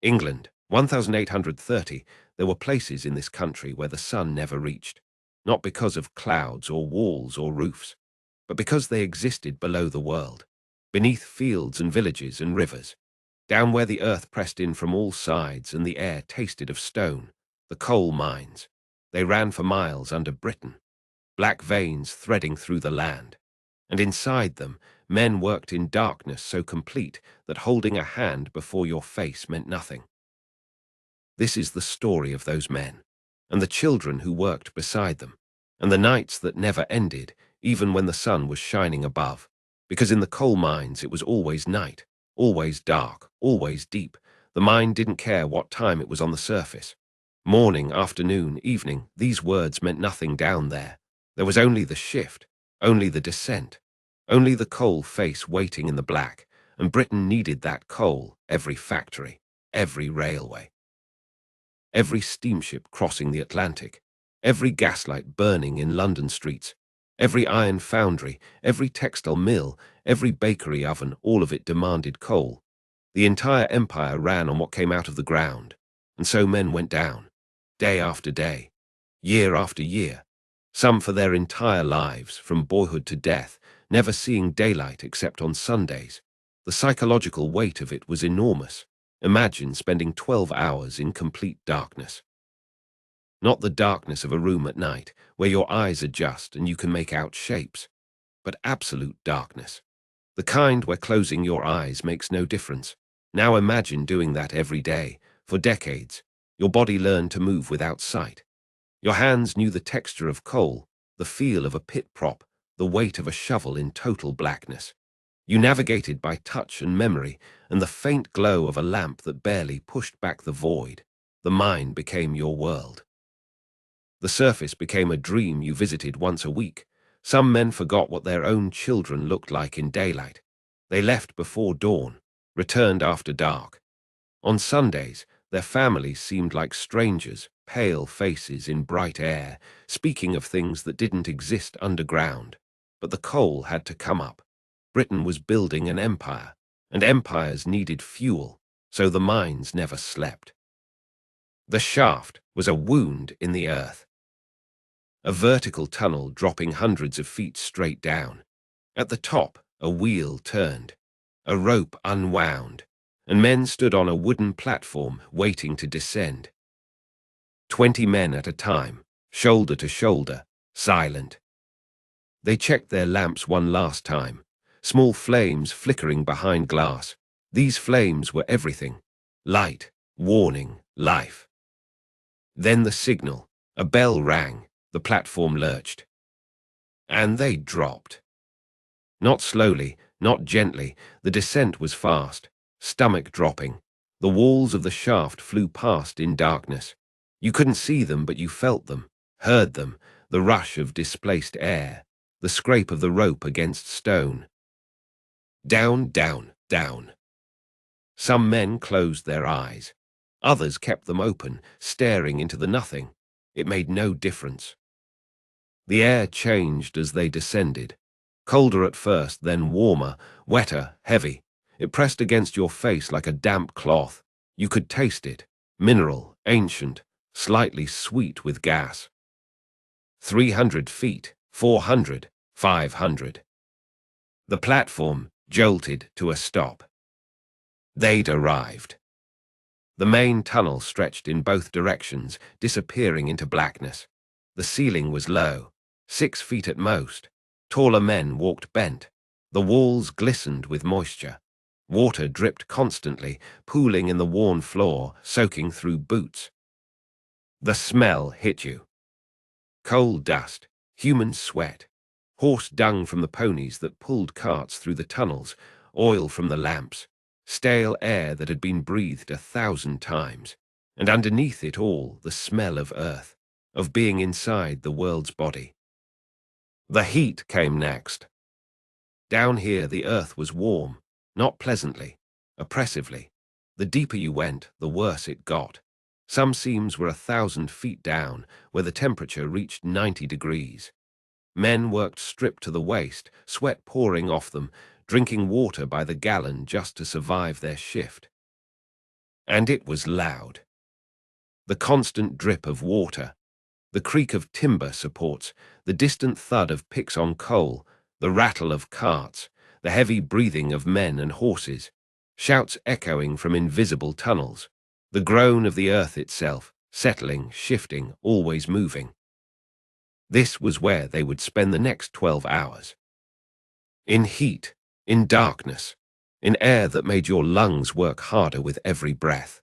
England, 1830, there were places in this country where the sun never reached, not because of clouds or walls or roofs, but because they existed below the world, beneath fields and villages and rivers, down where the earth pressed in from all sides and the air tasted of stone, the coal mines. They ran for miles under Britain, black veins threading through the land, and inside them men worked in darkness so complete that holding a hand before your face meant nothing. This is the story of those men, and the children who worked beside them, and the nights that never ended, even when the sun was shining above, because in the coal mines it was always night, always dark, always deep. The mine didn't care what time it was on the surface. Morning, afternoon, evening, these words meant nothing down there. There was only the shift, only the descent, only the coal face waiting in the black, and Britain needed that coal, every factory, every railway, every steamship crossing the Atlantic, every gaslight burning in London streets, every iron foundry, every textile mill, every bakery oven, all of it demanded coal. The entire empire ran on what came out of the ground, and so men went down, day after day, year after year, some for their entire lives, from boyhood to death, never seeing daylight except on Sundays. The psychological weight of it was enormous. Imagine spending 12 hours in complete darkness. Not the darkness of a room at night, where your eyes adjust and you can make out shapes, but absolute darkness. The kind where closing your eyes makes no difference. Now imagine doing that every day, for decades. Your body learned to move without sight. Your hands knew the texture of coal, the feel of a pit prop, the weight of a shovel in total blackness. You navigated by touch and memory, and the faint glow of a lamp that barely pushed back the void. The mine became your world. The surface became a dream you visited once a week. Some men forgot what their own children looked like in daylight. They left before dawn, returned after dark. On Sundays, their families seemed like strangers, pale faces in bright air, speaking of things that didn't exist underground. But the coal had to come up. Britain was building an empire, and empires needed fuel, so the mines never slept. The shaft was a wound in the earth, a vertical tunnel dropping hundreds of feet straight down. At the top, a wheel turned, a rope unwound, and men stood on a wooden platform waiting to descend. 20 men at a time, shoulder to shoulder, silent. They checked their lamps one last time, small flames flickering behind glass. These flames were everything: light, warning, life. Then the signal, a bell rang, the platform lurched. And they dropped. Not slowly, not gently, the descent was fast, stomach dropping. The walls of the shaft flew past in darkness. You couldn't see them, but you felt them, heard them, the rush of displaced air, the scrape of the rope against stone. Down, down, down. Some men closed their eyes. Others kept them open, staring into the nothing. It made no difference. The air changed as they descended. Colder at first, then warmer, wetter, heavy. It pressed against your face like a damp cloth. You could taste it, mineral, ancient, slightly sweet with gas. 300 feet, 400, 500. The platform jolted to a stop. They'd arrived. The main tunnel stretched in both directions, disappearing into blackness. The ceiling was low, 6 feet at most. Taller men walked bent. The walls glistened with moisture. Water dripped constantly, pooling in the worn floor, soaking through boots. The smell hit you. Coal dust, human sweat, horse dung from the ponies that pulled carts through the tunnels, oil from the lamps, stale air that had been breathed 1,000 times, and underneath it all the smell of earth, of being inside the world's body. The heat came next. Down here the earth was warm, not pleasantly, oppressively. The deeper you went, the worse it got. Some seams were 1,000 feet down, where the temperature reached 90 degrees. Men worked stripped to the waist, sweat pouring off them, drinking water by the gallon just to survive their shift. And it was loud. The constant drip of water, the creak of timber supports, the distant thud of picks on coal, the rattle of carts, the heavy breathing of men and horses, shouts echoing from invisible tunnels, the groan of the earth itself, settling, shifting, always moving. This was where they would spend the next 12 hours. In heat, in darkness, in air that made your lungs work harder with every breath.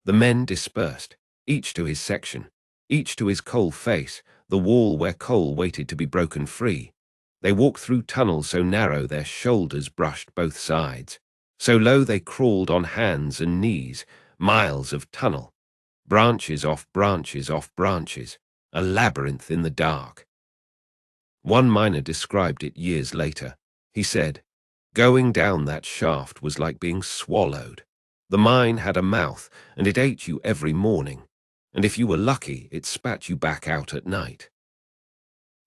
The men dispersed, each to his section, each to his coal face, the wall where coal waited to be broken free. They walked through tunnels so narrow their shoulders brushed both sides. So low they crawled on hands and knees, miles of tunnel, branches off branches off branches, a labyrinth in the dark. One miner described it years later. He said, "Going down that shaft was like being swallowed. The mine had a mouth, and it ate you every morning, and if you were lucky, it spat you back out at night."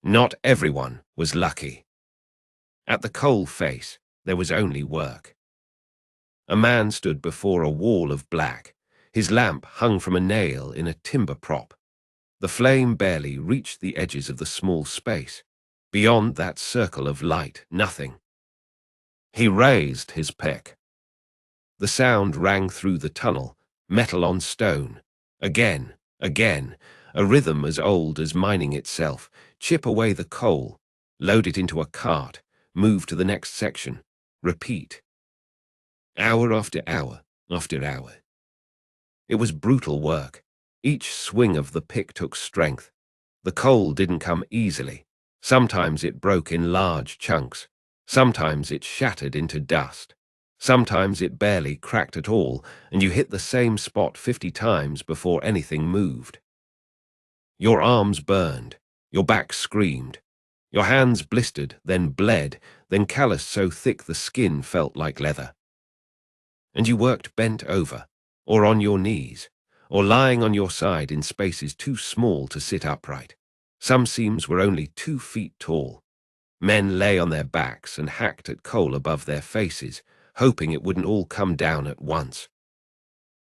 Not everyone was lucky. At the coal face, there was only work. A man stood before a wall of black. His lamp hung from a nail in a timber prop. The flame barely reached the edges of the small space. Beyond that circle of light, nothing. He raised his pick. The sound rang through the tunnel, metal on stone. Again, again, a rhythm as old as mining itself. Chip away the coal, load it into a cart, move to the next section, repeat. Hour after hour after hour. It was brutal work. Each swing of the pick took strength. The coal didn't come easily. Sometimes it broke in large chunks. Sometimes it shattered into dust. Sometimes it barely cracked at all, and you hit the same spot 50 times before anything moved. Your arms burned. Your back screamed. Your hands blistered, then bled, then calloused so thick the skin felt like leather. And you worked bent over, or on your knees, or lying on your side in spaces too small to sit upright. Some seams were only 2 feet tall. Men lay on their backs and hacked at coal above their faces, hoping it wouldn't all come down at once.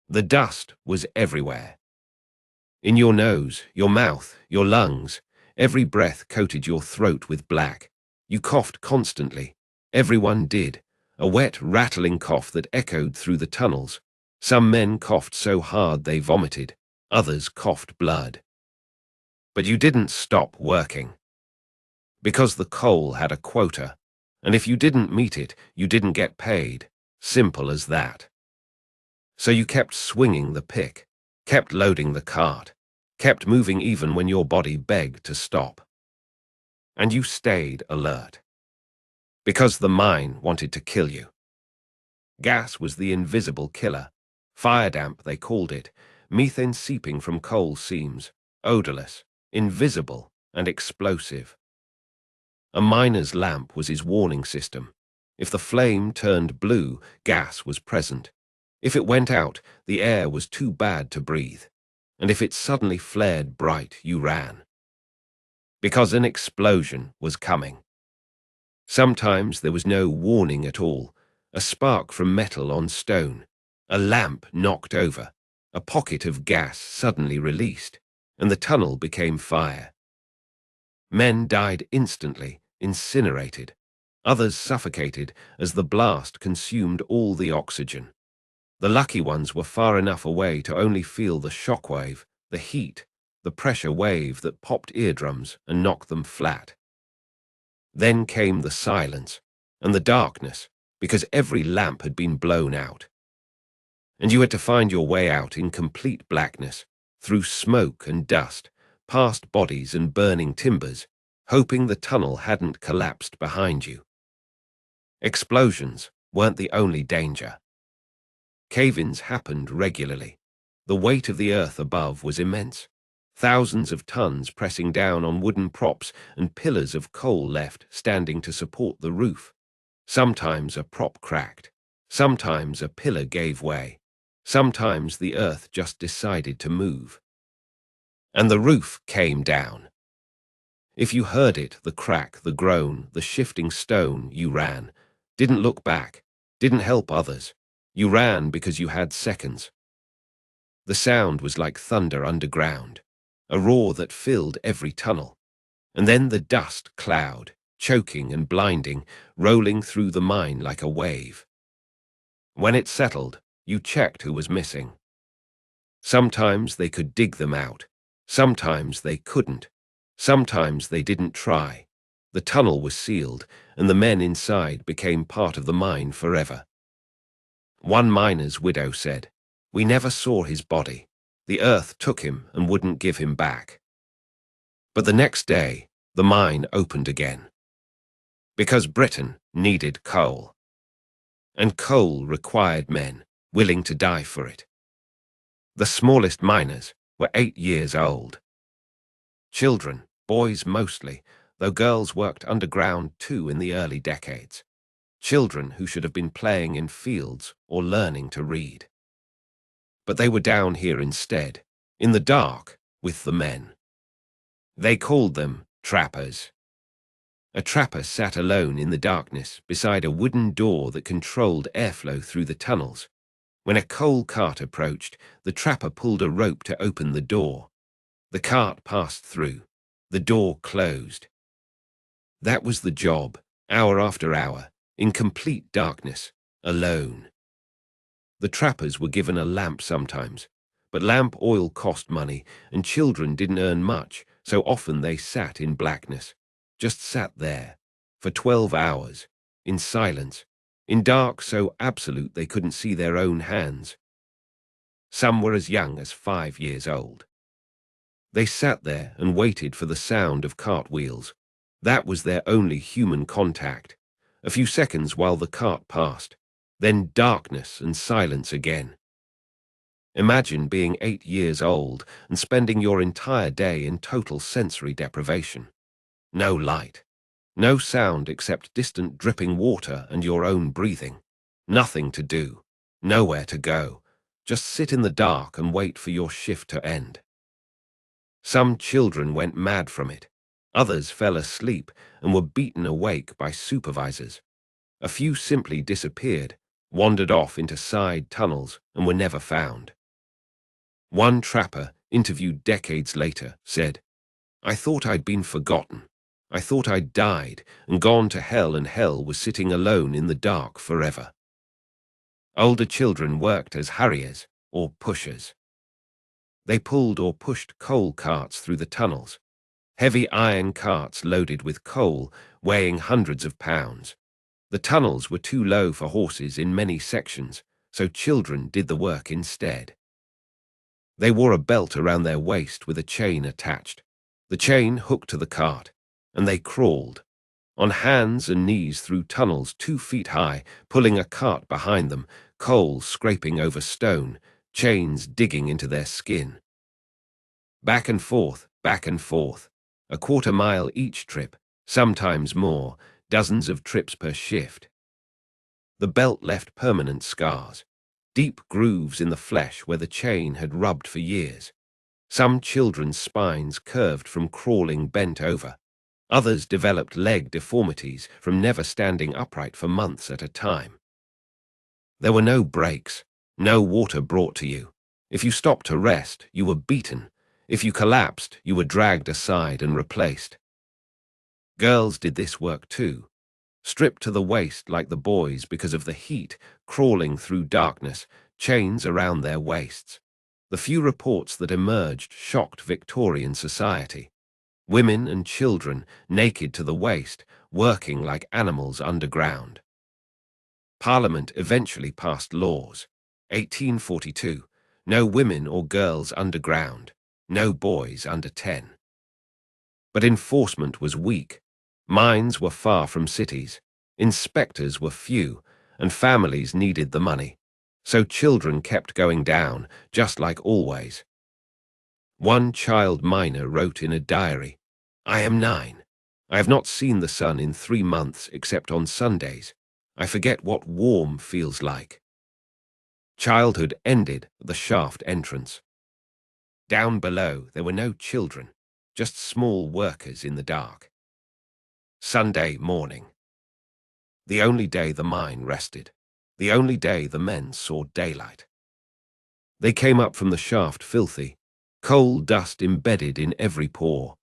The dust was everywhere. In your nose, your mouth, your lungs, every breath coated your throat with black. You coughed constantly. Everyone did, a wet, rattling cough that echoed through the tunnels. Some men coughed so hard they vomited, others coughed blood. But you didn't stop working. Because the coal had a quota, and if you didn't meet it, you didn't get paid. Simple as that. So you kept swinging the pick, kept loading the cart, kept moving even when your body begged to stop. And you stayed alert. Because the mine wanted to kill you. Gas was the invisible killer. Fire damp, they called it, methane seeping from coal seams, odorless, invisible, and explosive. A miner's lamp was his warning system. If the flame turned blue, gas was present. If it went out, the air was too bad to breathe. And if it suddenly flared bright, you ran. Because an explosion was coming. Sometimes there was no warning at all. A spark from metal on stone. A lamp knocked over. A pocket of gas suddenly released. And the tunnel became fire. Men died instantly, incinerated. Others suffocated as the blast consumed all the oxygen. The lucky ones were far enough away to only feel the shockwave, the heat, the pressure wave that popped eardrums and knocked them flat. Then came the silence and the darkness, because every lamp had been blown out. And you had to find your way out in complete blackness, through smoke and dust, past bodies and burning timbers, hoping the tunnel hadn't collapsed behind you. Explosions weren't the only danger. Cave-ins happened regularly. The weight of the earth above was immense. Thousands of tons pressing down on wooden props and pillars of coal left standing to support the roof. Sometimes a prop cracked. Sometimes a pillar gave way. Sometimes the earth just decided to move. And the roof came down. If you heard it, the crack, the groan, the shifting stone, you ran. Didn't look back. Didn't help others. You ran because you had seconds. The sound was like thunder underground, a roar that filled every tunnel. And then the dust cloud, choking and blinding, rolling through the mine like a wave. When it settled, you checked who was missing. Sometimes they could dig them out. Sometimes they couldn't. Sometimes they didn't try. The tunnel was sealed, and the men inside became part of the mine forever. One miner's widow said, "We never saw his body. The earth took him and wouldn't give him back." But the next day, the mine opened again. Because Britain needed coal. And coal required men willing to die for it. The smallest miners were 8 years old. Children, boys mostly, though girls worked underground too in the early decades. Children who should have been playing in fields or learning to read. But they were down here instead, in the dark, with the men. They called them trappers. A trapper sat alone in the darkness beside a wooden door that controlled airflow through the tunnels. When a coal cart approached, the trapper pulled a rope to open the door. The cart passed through. The door closed. That was the job, hour after hour, in complete darkness, alone. The trappers were given a lamp sometimes, but lamp oil cost money, and children didn't earn much, so often they sat in blackness, just sat there, for 12 hours, in silence, in dark so absolute they couldn't see their own hands. Some were as young as 5 years old. They sat there and waited for the sound of cartwheels. That was their only human contact. A few seconds while the cart passed, then darkness and silence again. Imagine being 8 years old and spending your entire day in total sensory deprivation. No light. No sound except distant dripping water and your own breathing. Nothing to do. Nowhere to go. Just sit in the dark and wait for your shift to end. Some children went mad from it. Others fell asleep and were beaten awake by supervisors. A few simply disappeared, wandered off into side tunnels, and were never found. One trapper, interviewed decades later, said, "I thought I'd been forgotten. I thought I'd died and gone to hell, and hell was sitting alone in the dark forever." Older children worked as harriers or pushers. They pulled or pushed coal carts through the tunnels, heavy iron carts loaded with coal, weighing hundreds of pounds. The tunnels were too low for horses in many sections, so children did the work instead. They wore a belt around their waist with a chain attached. The chain hooked to the cart, and they crawled, on hands and knees through tunnels 2 feet high, pulling a cart behind them, coal scraping over stone, chains digging into their skin. Back and forth, a quarter-mile each trip, sometimes more, dozens of trips per shift. The belt left permanent scars, deep grooves in the flesh where the chain had rubbed for years. Some children's spines curved from crawling bent over. Others developed leg deformities from never standing upright for months at a time. There were no breaks, no water brought to you. If you stopped to rest, you were beaten. If you collapsed, you were dragged aside and replaced. Girls did this work too, stripped to the waist like the boys because of the heat, crawling through darkness, chains around their waists. The few reports that emerged shocked Victorian society. Women and children, naked to the waist, working like animals underground. Parliament eventually passed laws. 1842, no women or girls underground, no boys under 10. But enforcement was weak. Mines were far from cities, inspectors were few, and families needed the money. So children kept going down, just like always. One child miner wrote in a diary, "I am 9. I have not seen the sun in 3 months except on Sundays. I forget what warm feels like." Childhood ended at the shaft entrance. Down below, there were no children, just small workers in the dark. Sunday morning. The only day the mine rested. the only day the men saw daylight. They came up from the shaft filthy, coal dust embedded in every pore,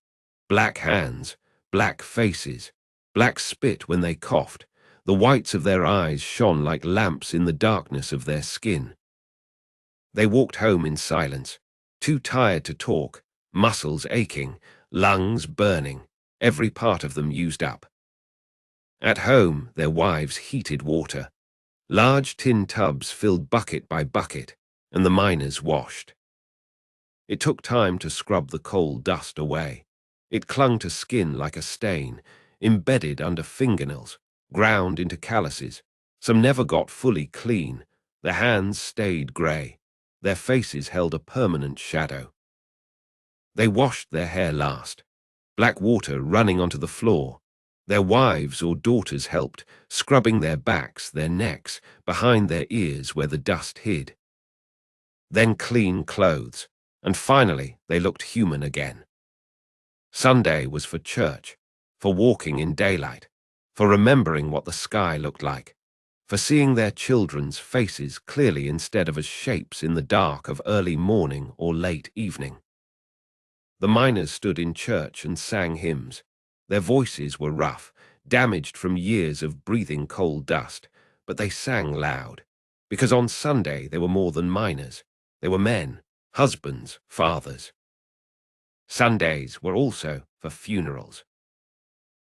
black hands, black faces, black spit when they coughed, the whites of their eyes shone like lamps in the darkness of their skin. They walked home in silence, too tired to talk, muscles aching, lungs burning, every part of them used up. At home, their wives heated water. Large tin tubs filled bucket by bucket, and the miners washed. It took time to scrub the coal dust away. It clung to skin like a stain, embedded under fingernails, ground into calluses. Some never got fully clean. Their hands stayed grey. Their faces held a permanent shadow. They washed their hair last, black water running onto the floor. Their wives or daughters helped, scrubbing their backs, their necks, behind their ears where the dust hid. Then clean clothes, and finally they looked human again. Sunday was for church, for walking in daylight, for remembering what the sky looked like, for seeing their children's faces clearly instead of as shapes in the dark of early morning or late evening. The miners stood in church and sang hymns. Their voices were rough, damaged from years of breathing coal dust, but they sang loud, because on Sunday they were more than miners. They were men, husbands, fathers. Sundays were also for funerals.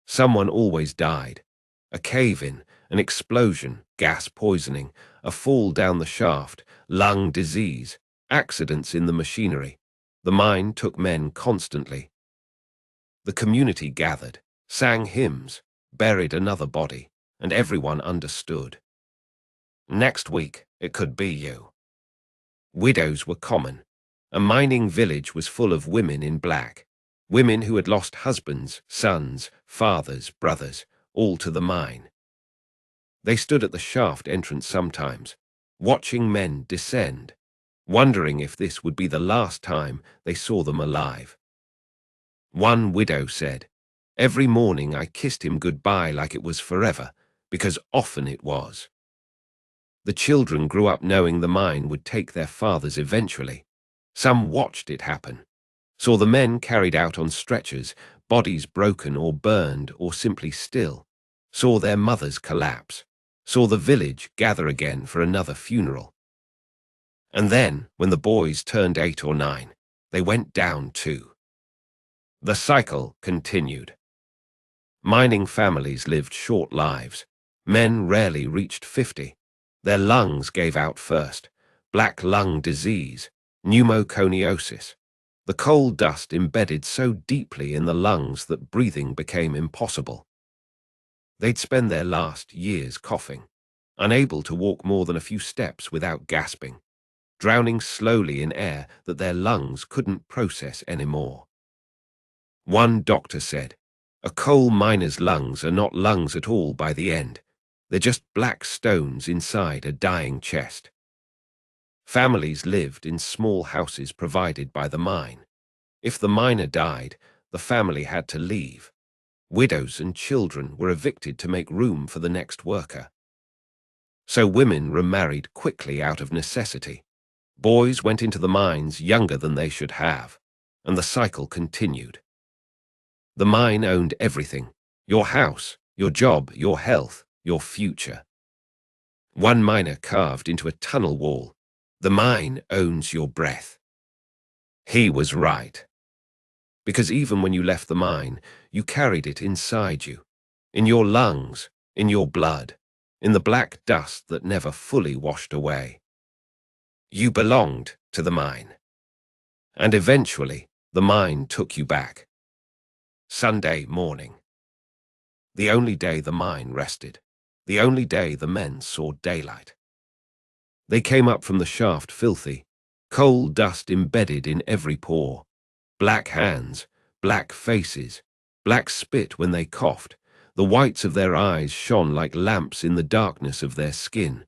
Someone always died. A cave-in, an explosion, gas poisoning, a fall down the shaft, lung disease, accidents in the machinery. The mine took men constantly. The community gathered, sang hymns, buried another body, and everyone understood. Next week, it could be you. Widows were common. A mining village was full of women in black, women who had lost husbands, sons, fathers, brothers, all to the mine. They stood at the shaft entrance sometimes, watching men descend, wondering if this would be the last time they saw them alive. One widow said, "Every morning I kissed him goodbye like it was forever, because often it was." The children grew up knowing the mine would take their fathers eventually. Some watched it happen, saw the men carried out on stretchers, bodies broken or burned or simply still, saw their mothers collapse, saw the village gather again for another funeral. And then, when the boys turned 8 or 9, they went down too. The cycle continued. Mining families lived short lives. Men rarely reached 50. Their lungs gave out first. Black lung disease, pneumoconiosis. The coal dust embedded so deeply in the lungs that breathing became impossible. They'd spend their last years coughing, unable to walk more than a few steps without gasping, drowning slowly in air that their lungs couldn't process anymore. One doctor said, "A coal miner's lungs are not lungs at all by the end. They're just black stones inside a dying chest." Families lived in small houses provided by the mine. If the miner died, the family had to leave. Widows and children were evicted to make room for the next worker. So women remarried quickly out of necessity. Boys went into the mines younger than they should have, and the cycle continued. The mine owned everything: your house, your job, your health, your future. One miner carved into a tunnel wall, "The mine owns your breath." He was right. Because even when you left the mine, you carried it inside you, in your lungs, in your blood, in the black dust that never fully washed away. You belonged to the mine. And eventually, the mine took you back. Sunday morning. The only day the mine rested. The only day the men saw daylight. They came up from the shaft filthy, coal dust embedded in every pore, black hands, black faces, black spit when they coughed, the whites of their eyes shone like lamps in the darkness of their skin.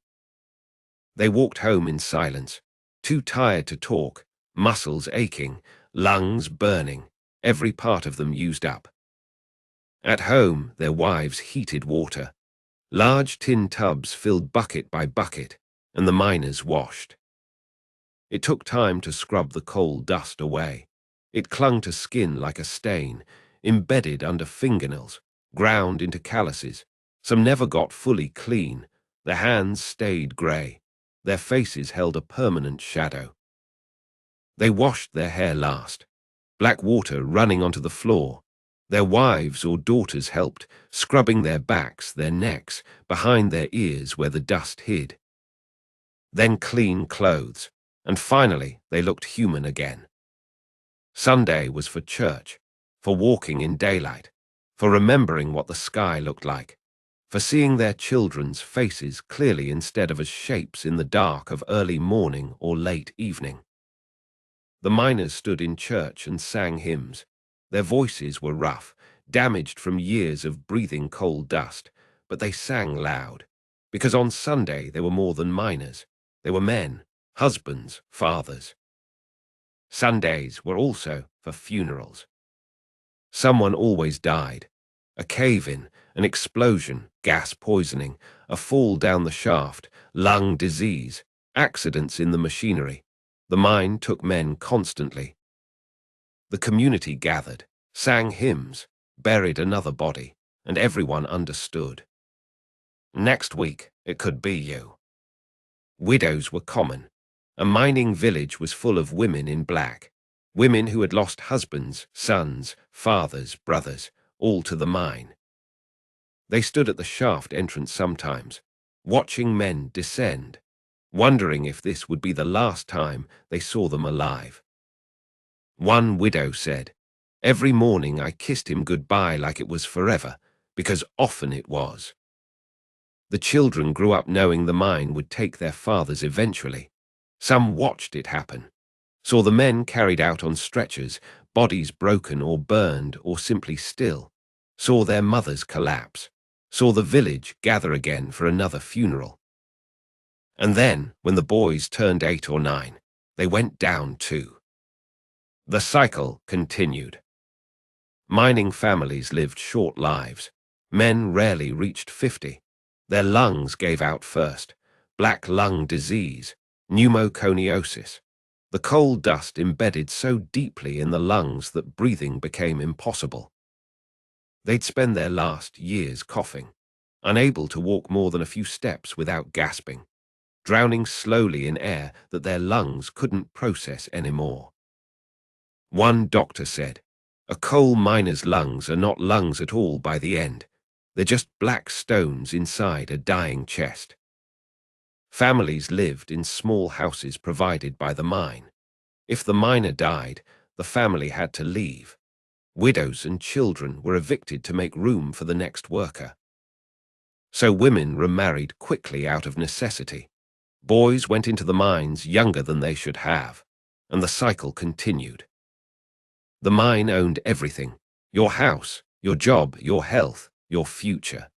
They walked home in silence, too tired to talk, muscles aching, lungs burning, every part of them used up. At home, their wives heated water. Large tin tubs filled bucket by bucket, and the miners washed. It took time to scrub the coal dust away. It clung to skin like a stain, embedded under fingernails, ground into calluses. Some never got fully clean. Their hands stayed grey. Their faces held a permanent shadow. They washed their hair last, black water running onto the floor. Their wives or daughters helped, scrubbing their backs, their necks, behind their ears where the dust hid. Then clean clothes, and finally they looked human again. Sunday was for church, for walking in daylight, for remembering what the sky looked like, for seeing their children's faces clearly instead of as shapes in the dark of early morning or late evening. The miners stood in church and sang hymns. Their voices were rough, damaged from years of breathing coal dust, but they sang loud, because on Sunday they were more than miners. They were men, husbands, fathers. Sundays were also for funerals. Someone always died. A cave-in, an explosion, gas poisoning, a fall down the shaft, lung disease, accidents in the machinery. The mine took men constantly. The community gathered, sang hymns, buried another body, and everyone understood. Next week, it could be you. Widows were common. A mining village was full of women in black, women who had lost husbands, sons, fathers, brothers, all to the mine. They stood at the shaft entrance sometimes, watching men descend, wondering if this would be the last time they saw them alive. One widow said, "Every morning I kissed him goodbye like it was forever, because often it was." The children grew up knowing the mine would take their fathers eventually. Some watched it happen, saw the men carried out on stretchers, bodies broken or burned or simply still, saw their mothers collapse, saw the village gather again for another funeral. And then, when the boys turned 8 or 9, they went down too. The cycle continued. Mining families lived short lives. Men rarely reached 50. Their lungs gave out first. Black lung disease, pneumoconiosis. The coal dust embedded so deeply in the lungs that breathing became impossible. They'd spend their last years coughing, unable to walk more than a few steps without gasping, drowning slowly in air that their lungs couldn't process anymore. One doctor said, "A coal miner's lungs are not lungs at all by the end. They're just black stones inside a dying chest." Families lived in small houses provided by the mine. If the miner died, the family had to leave. Widows and children were evicted to make room for the next worker. So women remarried quickly out of necessity. Boys went into the mines younger than they should have, and the cycle continued. The mine owned everything: your house, your job, your health, your future.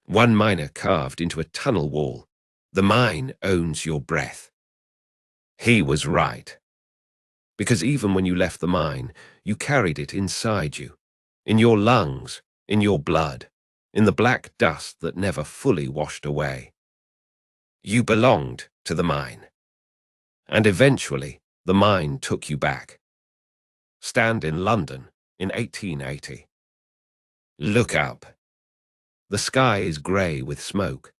One miner carved into a tunnel wall, "The mine owns your breath." He was right. Because even when you left the mine, you carried it inside you, in your lungs, in your blood, in the black dust that never fully washed away. You belonged to the mine. And eventually, the mine took you back. Stand in London in 1880. Look up. The sky is grey with smoke.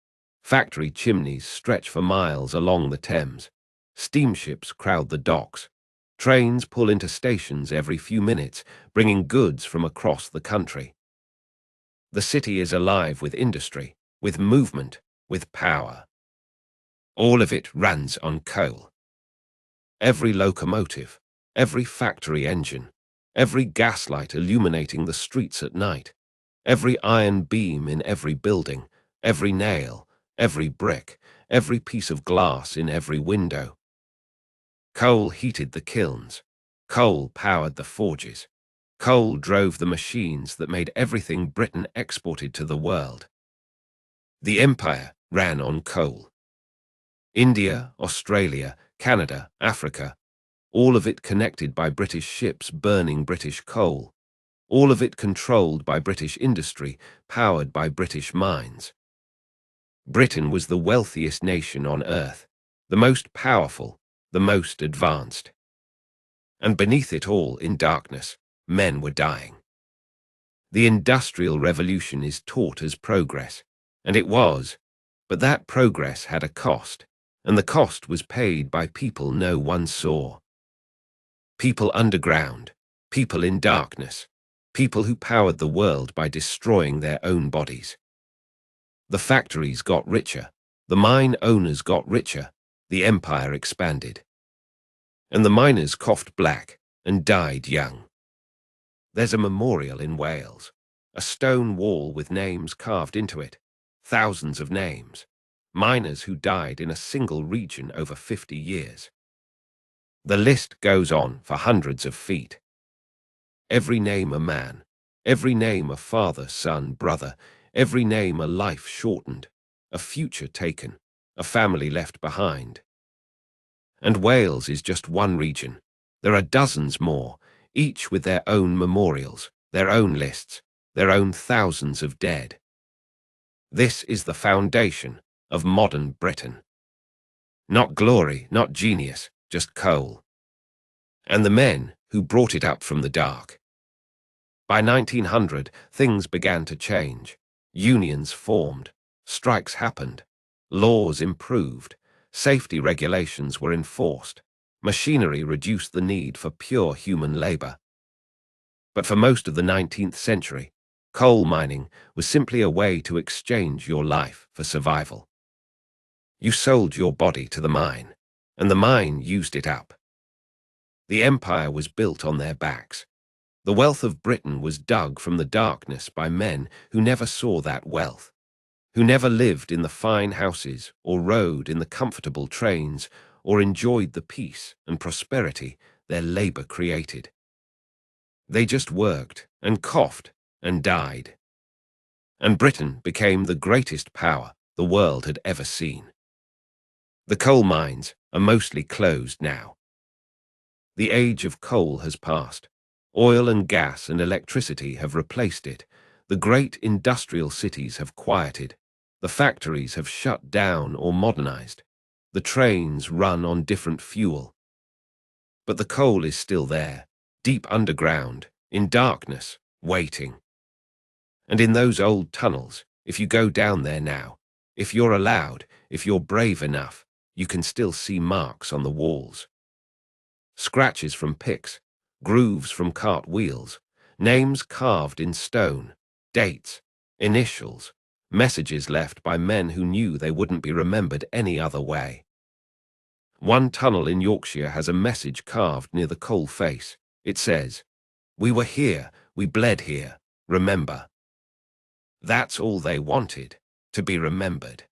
Factory chimneys stretch for miles along the Thames. Steamships crowd the docks. Trains pull into stations every few minutes, bringing goods from across the country. The city is alive with industry, with movement, with power. All of it runs on coal. Every locomotive, every factory engine, every gaslight illuminating the streets at night, every iron beam in every building, every nail, every brick, every piece of glass in every window. Coal heated the kilns. Coal powered the forges. Coal drove the machines that made everything Britain exported to the world. The empire ran on coal. India, Australia, Canada, Africa, all of it connected by British ships burning British coal, all of it controlled by British industry, powered by British mines. Britain was the wealthiest nation on earth, the most powerful, the most advanced. And beneath it all, in darkness, men were dying. The Industrial Revolution is taught as progress, and it was, but that progress had a cost, and the cost was paid by people no one saw. People underground, people in darkness, people who powered the world by destroying their own bodies. The factories got richer, the mine owners got richer, the empire expanded. And the miners coughed black and died young. There's a memorial in Wales, a stone wall with names carved into it, thousands of names, miners who died in a single region over 50 years. The list goes on for hundreds of feet. Every name a man, every name a father, son, brother, every name a life shortened, a future taken, a family left behind. And Wales is just one region. There are dozens more, each with their own memorials, their own lists, their own thousands of dead. This is the foundation of modern Britain. Not glory, not genius, just coal. And the men who brought it up from the dark. By 1900, things began to change. Unions formed, strikes happened, laws improved, safety regulations were enforced, machinery reduced the need for pure human labor. But for most of the 19th century, coal mining was simply a way to exchange your life for survival. You sold your body to the mine, and the mine used it up. The empire was built on their backs. The wealth of Britain was dug from the darkness by men who never saw that wealth, who never lived in the fine houses or rode in the comfortable trains or enjoyed the peace and prosperity their labor created. They just worked and coughed and died. And Britain became the greatest power the world had ever seen. The coal mines are mostly closed now. The age of coal has passed. Oil and gas and electricity have replaced it. The great industrial cities have quieted. The factories have shut down or modernized. The trains run on different fuel. But the coal is still there, deep underground, in darkness, waiting. And in those old tunnels, if you go down there now, if you're allowed, if you're brave enough, you can still see marks on the walls. Scratches from picks, grooves from cart wheels, names carved in stone, dates, initials, messages left by men who knew they wouldn't be remembered any other way. One tunnel in Yorkshire has a message carved near the coal face. It says, "We were here, we bled here, remember." That's all they wanted, to be remembered.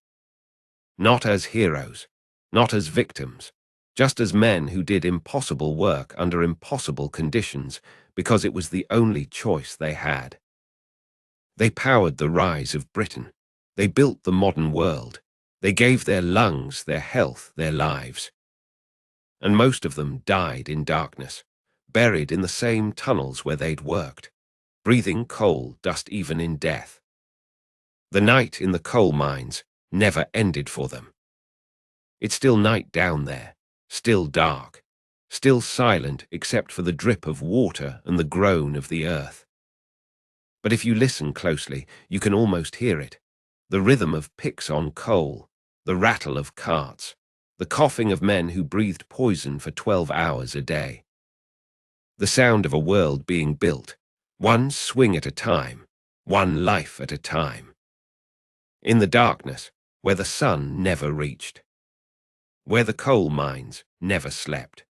Not as heroes, not as victims, just as men who did impossible work under impossible conditions because it was the only choice they had. They powered the rise of Britain. They built the modern world. They gave their lungs, their health, their lives. And most of them died in darkness, buried in the same tunnels where they'd worked, breathing coal dust even in death. The night in the coal mines never ended for them. It's still night down there, still dark, still silent except for the drip of water and the groan of the earth. But if you listen closely, you can almost hear it. The rhythm of picks on coal, the rattle of carts, the coughing of men who breathed poison for 12 hours a day. The sound of a world being built, one swing at a time, one life at a time. In the darkness, where the sun never reached. Where the coal mines never slept.